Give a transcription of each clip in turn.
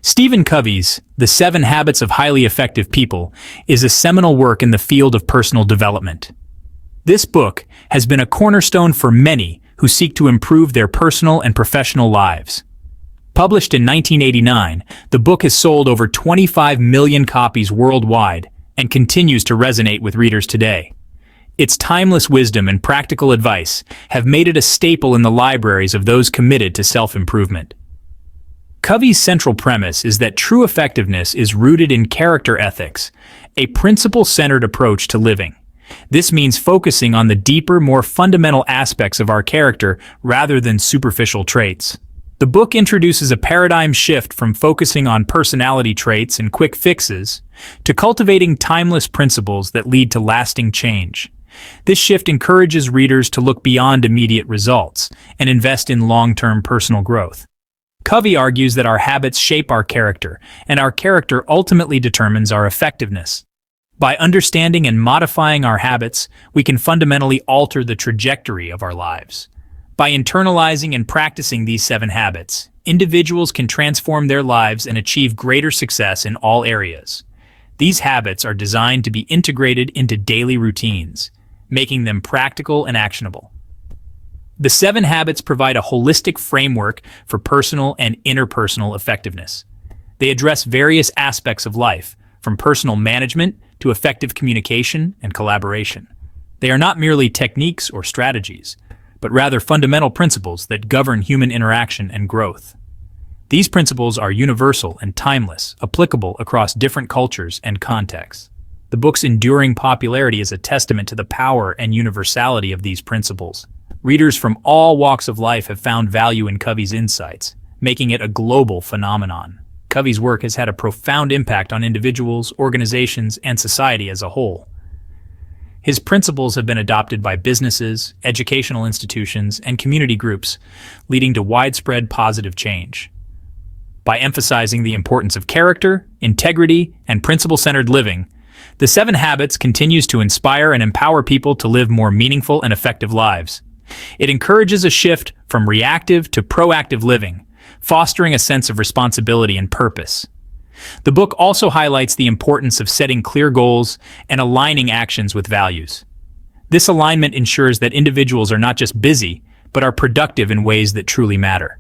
Stephen Covey's The 7 Habits of Highly Effective People is a seminal work in the field of personal development. This book has been a cornerstone for many who seek to improve their personal and professional lives. Published in 1989, the book has sold over 25 million copies worldwide and continues to resonate with readers today. Its timeless wisdom and practical advice have made it a staple in the libraries of those committed to self-improvement. Covey's central premise is that true effectiveness is rooted in character ethics, a principle-centered approach to living. This means focusing on the deeper, more fundamental aspects of our character rather than superficial traits. The book introduces a paradigm shift from focusing on personality traits and quick fixes to cultivating timeless principles that lead to lasting change. This shift encourages readers to look beyond immediate results and invest in long-term personal growth. Covey argues that our habits shape our character, and our character ultimately determines our effectiveness. By understanding and modifying our habits, we can fundamentally alter the trajectory of our lives. By internalizing and practicing these 7 habits, individuals can transform their lives and achieve greater success in all areas. These habits are designed to be integrated into daily routines, making them practical and actionable. The 7 habits provide a holistic framework for personal and interpersonal effectiveness. They address various aspects of life, from personal management to effective communication and collaboration. They are not merely techniques or strategies, but rather fundamental principles that govern human interaction and growth. These principles are universal and timeless, applicable across different cultures and contexts. The book's enduring popularity is a testament to the power and universality of these principles. Readers from all walks of life have found value in Covey's insights, making it a global phenomenon. Covey's work has had a profound impact on individuals, organizations, and society as a whole. His principles have been adopted by businesses, educational institutions, and community groups, leading to widespread positive change. By emphasizing the importance of character, integrity, and principle-centered living, the 7 Habits continues to inspire and empower people to live more meaningful and effective lives. It encourages a shift from reactive to proactive living, fostering a sense of responsibility and purpose. The book also highlights the importance of setting clear goals and aligning actions with values. This alignment ensures that individuals are not just busy, but are productive in ways that truly matter.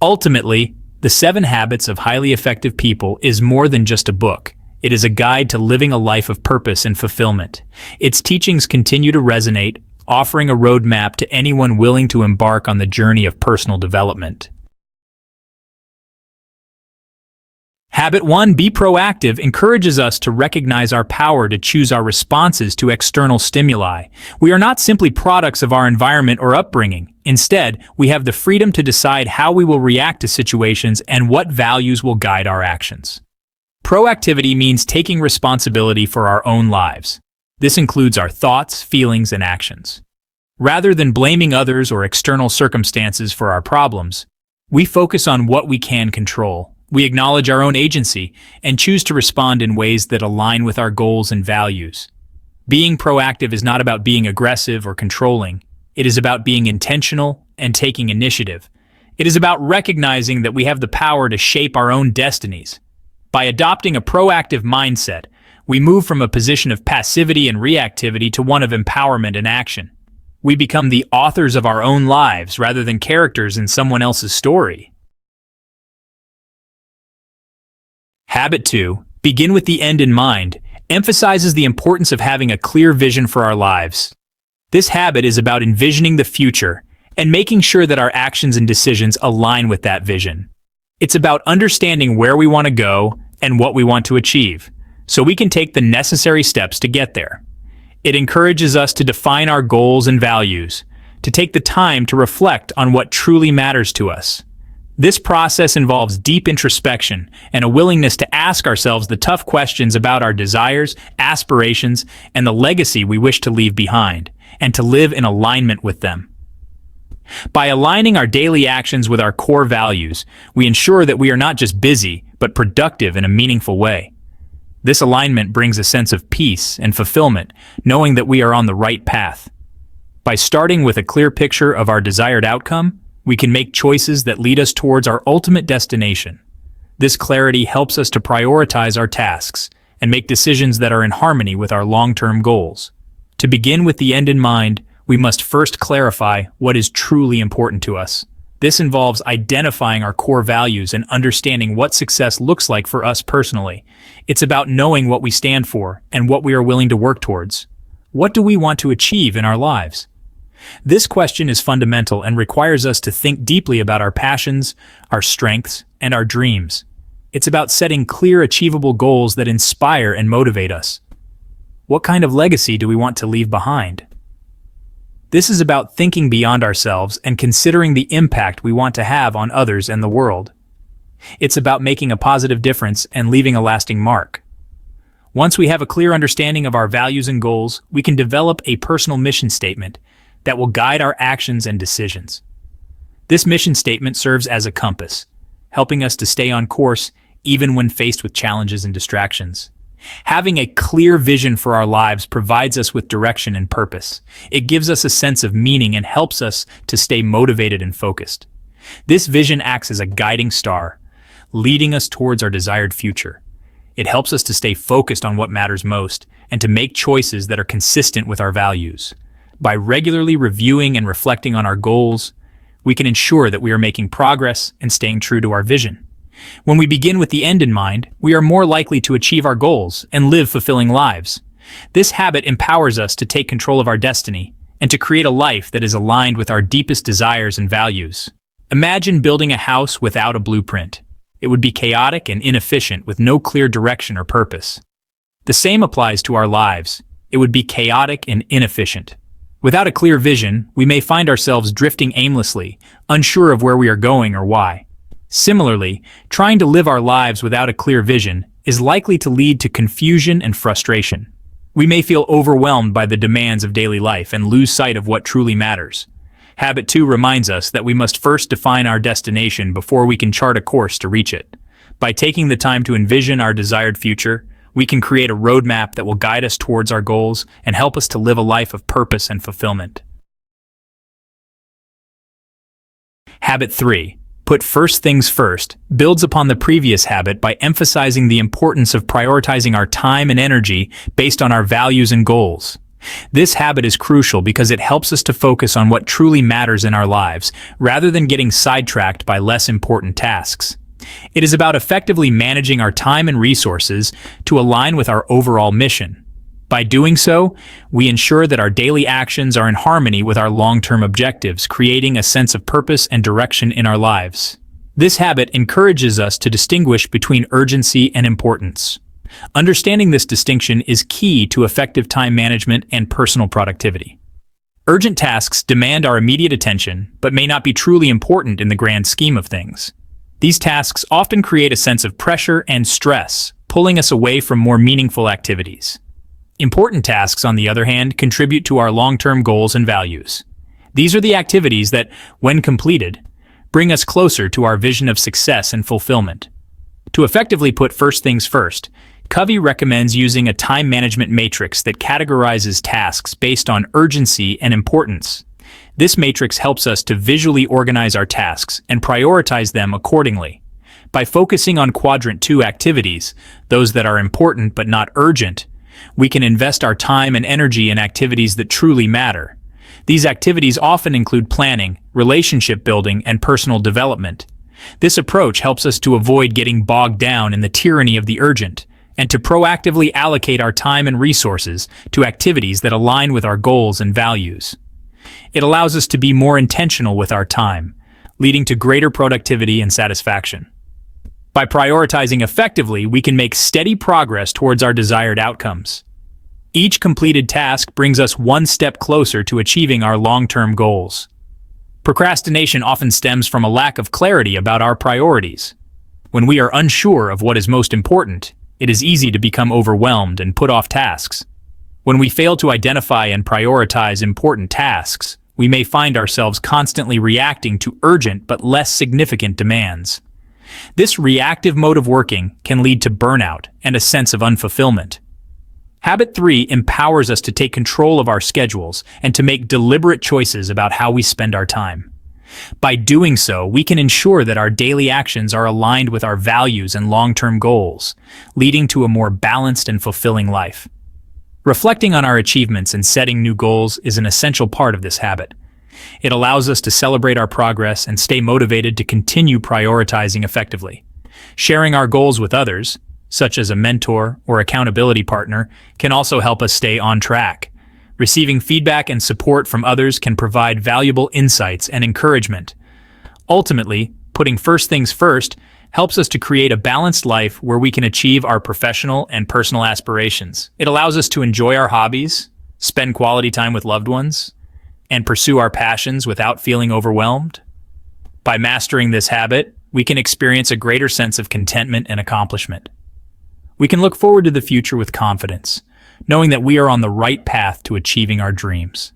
Ultimately, The 7 Habits of Highly Effective People is more than just a book. It is a guide to living a life of purpose and fulfillment. Its teachings continue to resonate, offering a roadmap to anyone willing to embark on the journey of personal development. Habit 1, Be Proactive, encourages us to recognize our power to choose our responses to external stimuli. We are not simply products of our environment or upbringing. Instead, we have the freedom to decide how we will react to situations and what values will guide our actions. Proactivity means taking responsibility for our own lives. This includes our thoughts, feelings, and actions. Rather than blaming others or external circumstances for our problems, we focus on what we can control. We acknowledge our own agency and choose to respond in ways that align with our goals and values. Being proactive is not about being aggressive or controlling. It is about being intentional and taking initiative. It is about recognizing that we have the power to shape our own destinies. By adopting a proactive mindset, we move from a position of passivity and reactivity to one of empowerment and action. We become the authors of our own lives rather than characters in someone else's story. Habit 2, Begin with the End in Mind, emphasizes the importance of having a clear vision for our lives. This habit is about envisioning the future and making sure that our actions and decisions align with that vision. It's about understanding where we want to go and what we want to achieve, so we can take the necessary steps to get there. It encourages us to define our goals and values, to take the time to reflect on what truly matters to us. This process involves deep introspection and a willingness to ask ourselves the tough questions about our desires, aspirations, and the legacy we wish to leave behind, and to live in alignment with them. By aligning our daily actions with our core values, we ensure that we are not just busy, but productive in a meaningful way. This alignment brings a sense of peace and fulfillment, knowing that we are on the right path. By starting with a clear picture of our desired outcome, we can make choices that lead us towards our ultimate destination. This clarity helps us to prioritize our tasks and make decisions that are in harmony with our long-term goals. To begin with the end in mind, we must first clarify what is truly important to us. This involves identifying our core values and understanding what success looks like for us personally. It's about knowing what we stand for and what we are willing to work towards. What do we want to achieve in our lives? This question is fundamental and requires us to think deeply about our passions, our strengths, and our dreams. It's about setting clear, achievable goals that inspire and motivate us. What kind of legacy do we want to leave behind? This is about thinking beyond ourselves and considering the impact we want to have on others and the world. It's about making a positive difference and leaving a lasting mark. Once we have a clear understanding of our values and goals, we can develop a personal mission statement that will guide our actions and decisions. This mission statement serves as a compass, helping us to stay on course even when faced with challenges and distractions. Having a clear vision for our lives provides us with direction and purpose. It gives us a sense of meaning and helps us to stay motivated and focused. This vision acts as a guiding star, leading us towards our desired future. It helps us to stay focused on what matters most and to make choices that are consistent with our values. By regularly reviewing and reflecting on our goals, we can ensure that we are making progress and staying true to our vision. When we begin with the end in mind, we are more likely to achieve our goals and live fulfilling lives. This habit empowers us to take control of our destiny and to create a life that is aligned with our deepest desires and values. Imagine building a house without a blueprint. It would be chaotic and inefficient with no clear direction or purpose. The same applies to our lives. It would be chaotic and inefficient. Without a clear vision, we may find ourselves drifting aimlessly, unsure of where we are going or why. Similarly, trying to live our lives without a clear vision is likely to lead to confusion and frustration. We may feel overwhelmed by the demands of daily life and lose sight of what truly matters. Habit 2 reminds us that we must first define our destination before we can chart a course to reach it. By taking the time to envision our desired future, we can create a roadmap that will guide us towards our goals and help us to live a life of purpose and fulfillment. Habit 3. Put first things first builds upon the previous habit by emphasizing the importance of prioritizing our time and energy based on our values and goals. This habit is crucial because it helps us to focus on what truly matters in our lives, rather than getting sidetracked by less important tasks. It is about effectively managing our time and resources to align with our overall mission. By doing so, we ensure that our daily actions are in harmony with our long-term objectives, creating a sense of purpose and direction in our lives. This habit encourages us to distinguish between urgency and importance. Understanding this distinction is key to effective time management and personal productivity. Urgent tasks demand our immediate attention, but may not be truly important in the grand scheme of things. These tasks often create a sense of pressure and stress, pulling us away from more meaningful activities. Important tasks, on the other hand, contribute to our long-term goals and values. These are the activities that, when completed, bring us closer to our vision of success and fulfillment. To effectively put first things first, Covey recommends using a time management matrix that categorizes tasks based on urgency and importance. This matrix helps us to visually organize our tasks and prioritize them accordingly. By focusing on Quadrant 2 activities, those that are important but not urgent, we can invest our time and energy in activities that truly matter. These activities often include planning, relationship building, and personal development. This approach helps us to avoid getting bogged down in the tyranny of the urgent, and to proactively allocate our time and resources to activities that align with our goals and values. It allows us to be more intentional with our time, leading to greater productivity and satisfaction. By prioritizing effectively, we can make steady progress towards our desired outcomes. Each completed task brings us one step closer to achieving our long-term goals. Procrastination often stems from a lack of clarity about our priorities. When we are unsure of what is most important, it is easy to become overwhelmed and put off tasks. When we fail to identify and prioritize important tasks, we may find ourselves constantly reacting to urgent but less significant demands. This reactive mode of working can lead to burnout and a sense of unfulfillment. Habit 3 empowers us to take control of our schedules and to make deliberate choices about how we spend our time. By doing so, we can ensure that our daily actions are aligned with our values and long-term goals, leading to a more balanced and fulfilling life. Reflecting on our achievements and setting new goals is an essential part of this habit. It allows us to celebrate our progress and stay motivated to continue prioritizing effectively. Sharing our goals with others, such as a mentor or accountability partner, can also help us stay on track. Receiving feedback and support from others can provide valuable insights and encouragement. Ultimately, putting first things first helps us to create a balanced life where we can achieve our professional and personal aspirations. It allows us to enjoy our hobbies, spend quality time with loved ones, and pursue our passions without feeling overwhelmed. By mastering this habit, we can experience a greater sense of contentment and accomplishment. We can look forward to the future with confidence, knowing that we are on the right path to achieving our dreams.